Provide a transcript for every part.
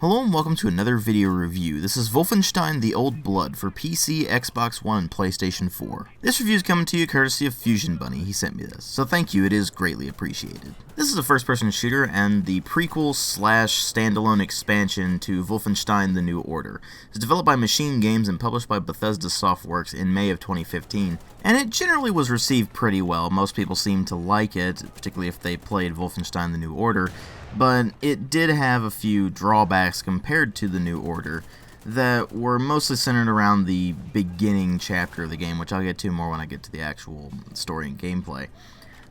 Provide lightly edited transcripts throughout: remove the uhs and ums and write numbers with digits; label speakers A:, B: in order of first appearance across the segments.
A: Hello and welcome to another video review. This is Wolfenstein: The Old Blood for PC, Xbox One, and PlayStation 4. This review is coming to you courtesy of Fusion Bunny. He sent me this, so thank you, it is greatly appreciated. This is a first-person shooter and the prequel slash standalone expansion to Wolfenstein: The New Order. It's developed by Machine Games and published by Bethesda Softworks in May of 2015, and it generally was received pretty well. Most people seemed to like it, particularly if they played Wolfenstein: The New Order. But it did have a few drawbacks compared to the New Order that were mostly centered around the beginning chapter of the game, which I'll get to more when I get to the actual story and gameplay.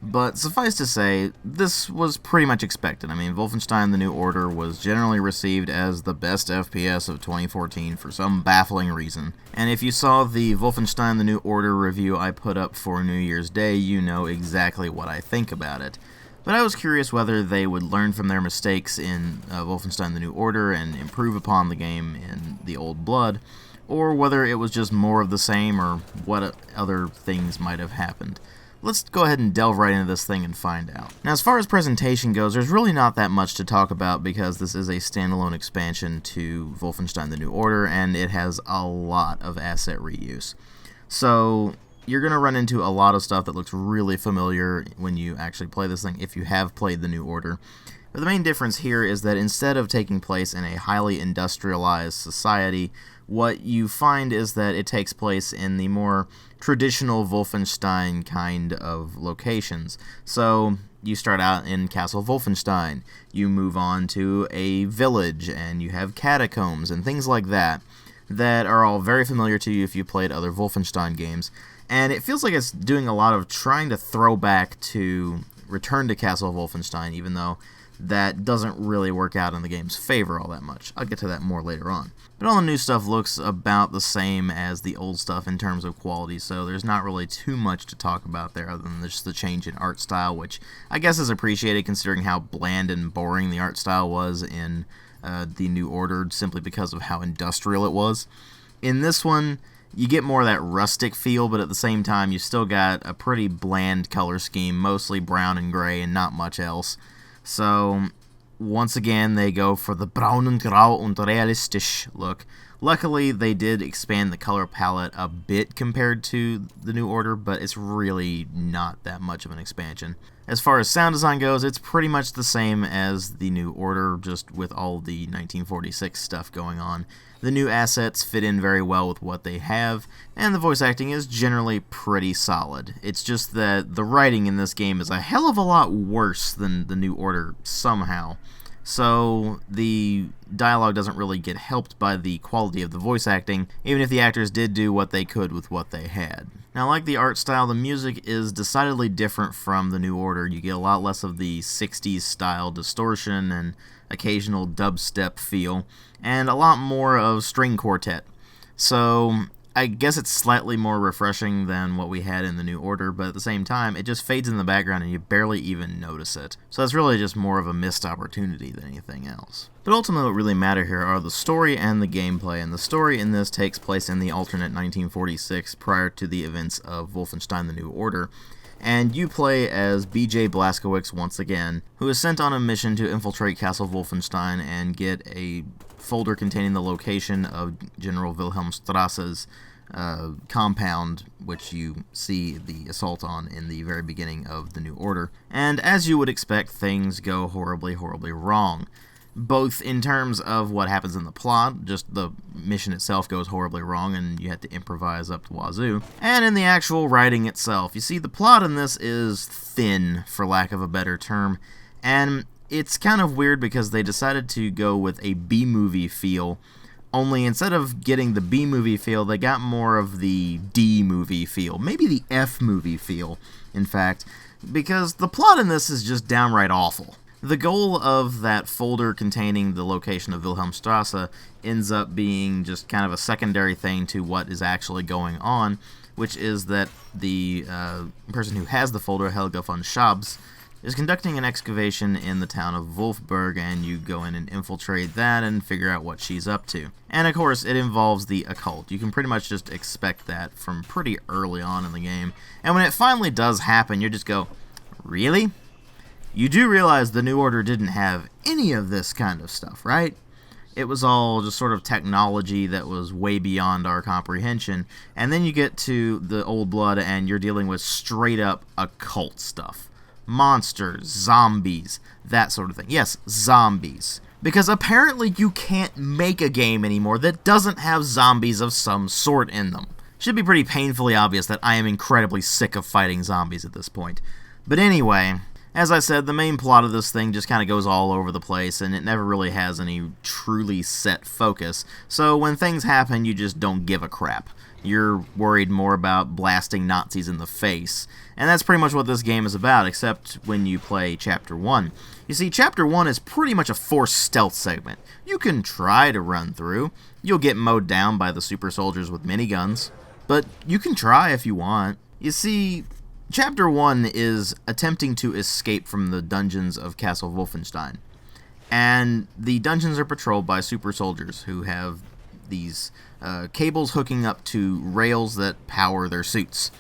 A: But suffice to say, this was pretty much expected. I mean, Wolfenstein: The New Order was generally received as the best FPS of 2014 for some baffling reason. And if you saw the Wolfenstein: The New Order review I put up for New Year's Day, you know exactly what I think about it. But I was curious whether they would learn from their mistakes in Wolfenstein: The New Order and improve upon the game in The Old Blood, or whether it was just more of the same or what other things might have happened. Let's go ahead and delve right into this thing and find out. Now, as far as presentation goes, there's really not that much to talk about because this is a standalone expansion to Wolfenstein: The New Order, and it has a lot of asset reuse. So you're going to run into a lot of stuff that looks really familiar when you actually play this thing, if you have played The New Order. But the main difference here is that instead of taking place in a highly industrialized society, what you find is that it takes place in the more traditional Wolfenstein kind of locations. So you start out in Castle Wolfenstein, you move on to a village, and you have catacombs and things like that are all very familiar to you if you played other Wolfenstein games. And it feels like it's doing a lot of trying to throw back to Return to Castle Wolfenstein, even though that doesn't really work out in the game's favor all that much. I'll get to that more later on. But all the new stuff looks about the same as the old stuff in terms of quality, so there's not really too much to talk about there other than just the change in art style, which I guess is appreciated considering how bland and boring the art style was in The New Order, simply because of how industrial it was. In this one, you get more of that rustic feel, but at the same time, you still got a pretty bland color scheme, mostly brown and gray and not much else. So, once again, they go for the braun und grau und realistisch look. Luckily, they did expand the color palette a bit compared to The New Order, but it's really not that much of an expansion. As far as sound design goes, it's pretty much the same as The New Order, just with all the 1946 stuff going on. The new assets fit in very well with what they have, and the voice acting is generally pretty solid. It's just that the writing in this game is a hell of a lot worse than The New Order somehow. So the dialogue doesn't really get helped by the quality of the voice acting, even if the actors did do what they could with what they had. Now, like the art style, the music is decidedly different from The New Order. You get a lot less of the 60s style distortion and occasional dubstep feel, and a lot more of string quartet. So I guess it's slightly more refreshing than what we had in The New Order, but at the same time, it just fades in the background and you barely even notice it. So that's really just more of a missed opportunity than anything else. But ultimately what really matter here are the story and the gameplay, and the story in this takes place in the alternate 1946 prior to the events of Wolfenstein: The New Order. And you play as B.J. Blazkowicz once again, who is sent on a mission to infiltrate Castle Wolfenstein and get a folder containing the location of General Wilhelm Strasse's compound, which you see the assault on in the very beginning of The New Order. And as you would expect, things go horribly, horribly wrong. Both in terms of what happens in the plot, just the mission itself goes horribly wrong and you have to improvise up to wazoo, and in the actual writing itself. You see, the plot in this is thin, for lack of a better term, and it's kind of weird because they decided to go with a B-movie feel, only instead of getting the B-movie feel, they got more of the D-movie feel, maybe the F-movie feel, in fact, because the plot in this is just downright awful. The goal of that folder containing the location of Wilhelm Strasse ends up being just kind of a secondary thing to what is actually going on, which is that the person who has the folder, Helga von Schabs, is conducting an excavation in the town of Wolfsburg, and you go in and infiltrate that and figure out what she's up to. And of course, it involves the occult. You can pretty much just expect that from pretty early on in the game. And when it finally does happen, you just go, really? You do realize The New Order didn't have any of this kind of stuff, right? it was all just sort of technology that was way beyond our comprehension. And then you get to the Old Blood and you're dealing with straight up occult stuff. Monsters, zombies, that sort of thing. Yes, zombies. Because apparently you can't make a game anymore that doesn't have zombies of some sort in them. Should be pretty painfully obvious that I am incredibly sick of fighting zombies at this point. But anyway, as I said, the main plot of this thing just kind of goes all over the place, and it never really has any truly set focus. So when things happen, you just don't give a crap. You're worried more about blasting Nazis in the face. And that's pretty much what this game is about, except when you play Chapter 1. You see, Chapter 1 is pretty much a forced stealth segment. You can try to run through. You'll get mowed down by the super soldiers with miniguns. But you can try if you want. You see, Chapter 1 is attempting to escape from the dungeons of Castle Wolfenstein. And the dungeons are patrolled by super soldiers who have these cables hooking up to rails that power their suits.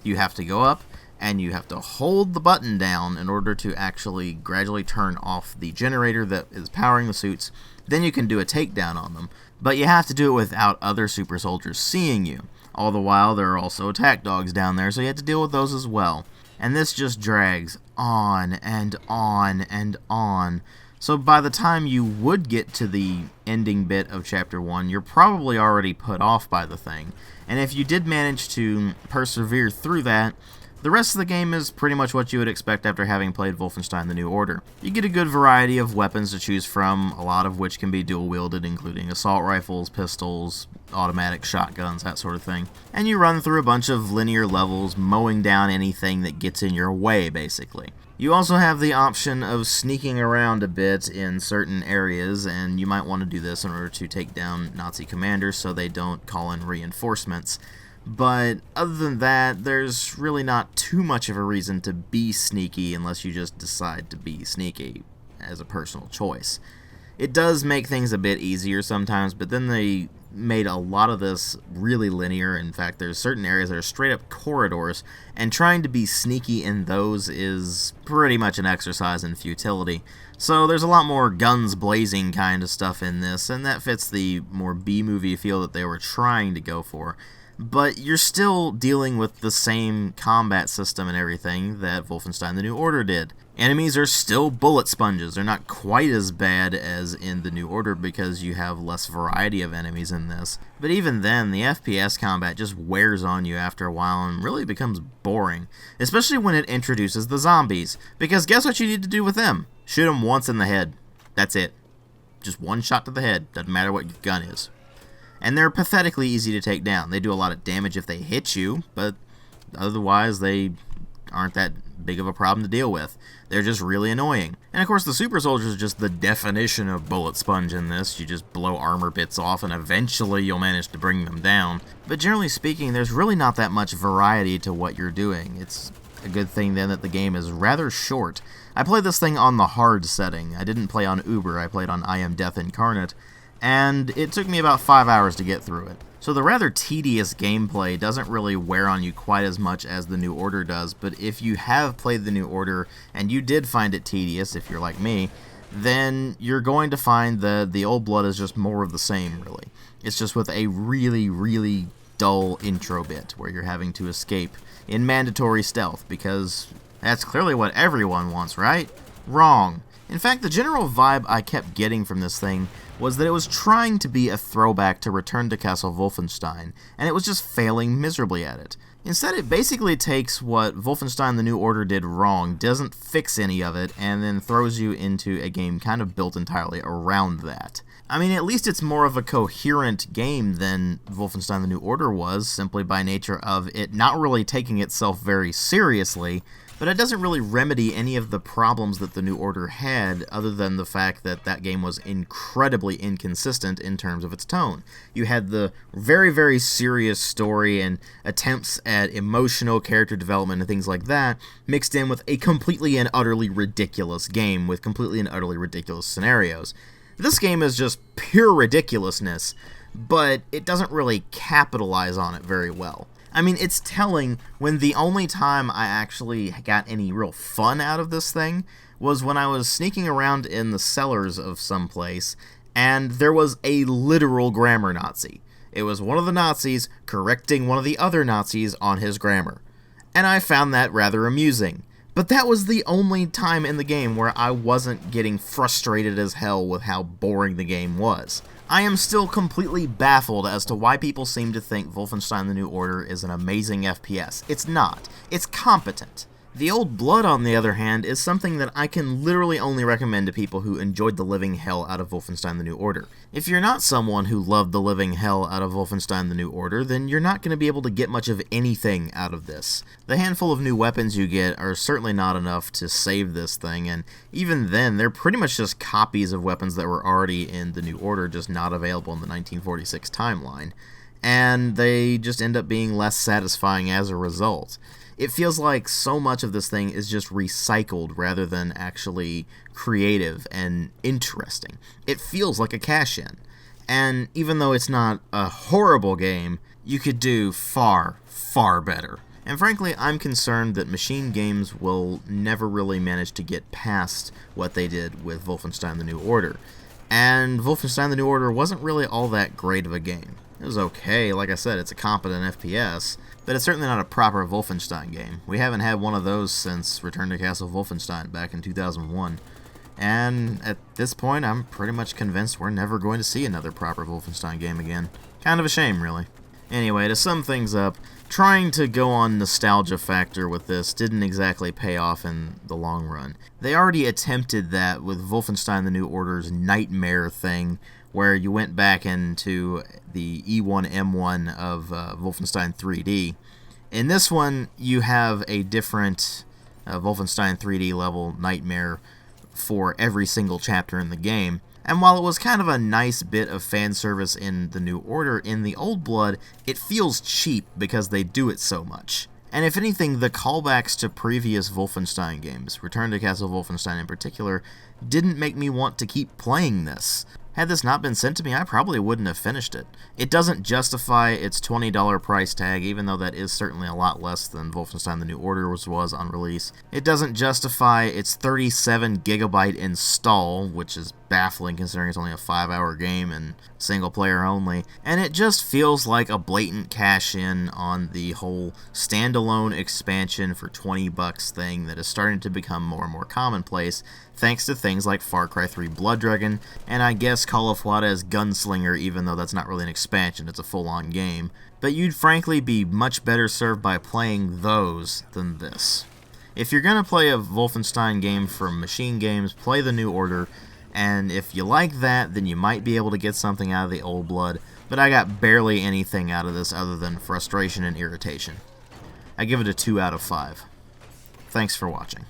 A: You have to go up, and you have to hold the button down in order to actually gradually turn off the generator that is powering the suits. Then you can do a takedown on them. But you have to do it without other super soldiers seeing you. All the while, there are also attack dogs down there, so you have to deal with those as well. And this just drags on and on and on. So by the time you would get to the ending bit of Chapter 1, you're probably already put off by the thing. And if you did manage to persevere through that, the rest of the game is pretty much what you would expect after having played Wolfenstein: The New Order. You get a good variety of weapons to choose from, a lot of which can be dual-wielded, including assault rifles, pistols, automatic shotguns, that sort of thing. And you run through a bunch of linear levels, mowing down anything that gets in your way, basically. You also have the option of sneaking around a bit in certain areas, and you might want to do this in order to take down Nazi commanders so they don't call in reinforcements. But other than that, there's really not too much of a reason to be sneaky unless you just decide to be sneaky as a personal choice. It does make things a bit easier sometimes, but then they made a lot of this really linear. In fact, there's certain areas that are straight up corridors, and trying to be sneaky in those is pretty much an exercise in futility. So there's a lot more guns blazing kind of stuff in this, and that fits the more B-movie feel that they were trying to go for. But you're still dealing with the same combat system and everything that Wolfenstein: The New Order did. Enemies are still bullet sponges. They're not quite as bad as in The New Order because you have less variety of enemies in this. But even then, the FPS combat just wears on you after a while and really becomes boring. Especially when it introduces the zombies. Because guess what you need to do with them? Shoot them once in the head. That's it. Just one shot to the head. Doesn't matter what your gun is. And they're pathetically easy to take down. They do a lot of damage if they hit you, but otherwise they aren't that big of a problem to deal with. They're just really annoying. And of course the super soldiers are just the definition of bullet sponge in this. You just blow armor bits off and eventually you'll manage to bring them down. But generally speaking, there's really not that much variety to what you're doing. It's a good thing then that the game is rather short. I played this thing on the hard setting. I didn't play on Uber, I played on I Am Death Incarnate. And it took me about 5 hours to get through it. So the rather tedious gameplay doesn't really wear on you quite as much as The New Order does, but if you have played The New Order and you did find it tedious, if you're like me, then you're going to find that the Old Blood is just more of the same, really. It's just with a really, really dull intro bit where you're having to escape in mandatory stealth, because that's clearly what everyone wants, right? Wrong. In fact, the general vibe I kept getting from this thing was that it was trying to be a throwback to Return to Castle Wolfenstein, and it was just failing miserably at it. Instead, it basically takes what Wolfenstein: The New Order did wrong, doesn't fix any of it, and then throws you into a game kind of built entirely around that. I mean, at least it's more of a coherent game than Wolfenstein: The New Order was, simply by nature of it not really taking itself very seriously, but it doesn't really remedy any of the problems that The New Order had, other than the fact that that game was incredibly inconsistent in terms of its tone. You had the very, very serious story and attempts at emotional character development and things like that, mixed in with a completely and utterly ridiculous game with completely and utterly ridiculous scenarios. This game is just pure ridiculousness, but it doesn't really capitalize on it very well. I mean, it's telling when the only time I actually got any real fun out of this thing was when I was sneaking around in the cellars of some place, and there was a literal grammar Nazi. It was one of the Nazis correcting one of the other Nazis on his grammar. And I found that rather amusing. But that was the only time in the game where I wasn't getting frustrated as hell with how boring the game was. I am still completely baffled as to why people seem to think Wolfenstein: The New Order is an amazing FPS. It's not. It's competent. The Old Blood, on the other hand, is something that I can literally only recommend to people who enjoyed the living hell out of Wolfenstein: The New Order. If you're not someone who loved the living hell out of Wolfenstein: The New Order, then you're not going to be able to get much of anything out of this. The handful of new weapons you get are certainly not enough to save this thing, and even then, they're pretty much just copies of weapons that were already in The New Order, just not available in the 1946 timeline. And they just end up being less satisfying as a result. It feels like so much of this thing is just recycled rather than actually creative and interesting. It feels like a cash-in. And even though it's not a horrible game, you could do far, far better. And frankly, I'm concerned that machine games will never really manage to get past what they did with Wolfenstein: The New Order. And Wolfenstein: The New Order wasn't really all that great of a game. It was okay, like I said, it's a competent FPS, but it's certainly not a proper Wolfenstein game. We haven't had one of those since Return to Castle Wolfenstein back in 2001. And at this point, I'm pretty much convinced we're never going to see another proper Wolfenstein game again. Kind of a shame, really. Anyway, to sum things up, trying to go on nostalgia factor with this didn't exactly pay off in the long run. They already attempted that with Wolfenstein: The New Order's Nightmare thing, where you went back into the E1M1 of Wolfenstein 3D. In this one, you have a different Wolfenstein 3D level Nightmare for every single chapter in the game. And while it was kind of a nice bit of fan service in The New Order, in the Old Blood, it feels cheap because they do it so much. And if anything, the callbacks to previous Wolfenstein games, Return to Castle Wolfenstein in particular, didn't make me want to keep playing this. Had this not been sent to me, I probably wouldn't have finished it. It doesn't justify its $20 price tag, even though that is certainly a lot less than Wolfenstein: The New Order was on release. It doesn't justify its 37GB install, which is baffling considering it's only a 5-hour game and single player only, and it just feels like a blatant cash-in on the whole standalone expansion for $20 thing that is starting to become more and more commonplace, thanks to things like Far Cry 3 Blood Dragon, and I guess Call of Juarez Gunslinger, even though that's not really an expansion, it's a full-on game. But you'd frankly be much better served by playing those than this. If you're gonna play a Wolfenstein game from Machine Games, play The New Order, and if you like that, then you might be able to get something out of the Old Blood, but I got barely anything out of this other than frustration and irritation. I give it a 2 out of 5. Thanks for watching.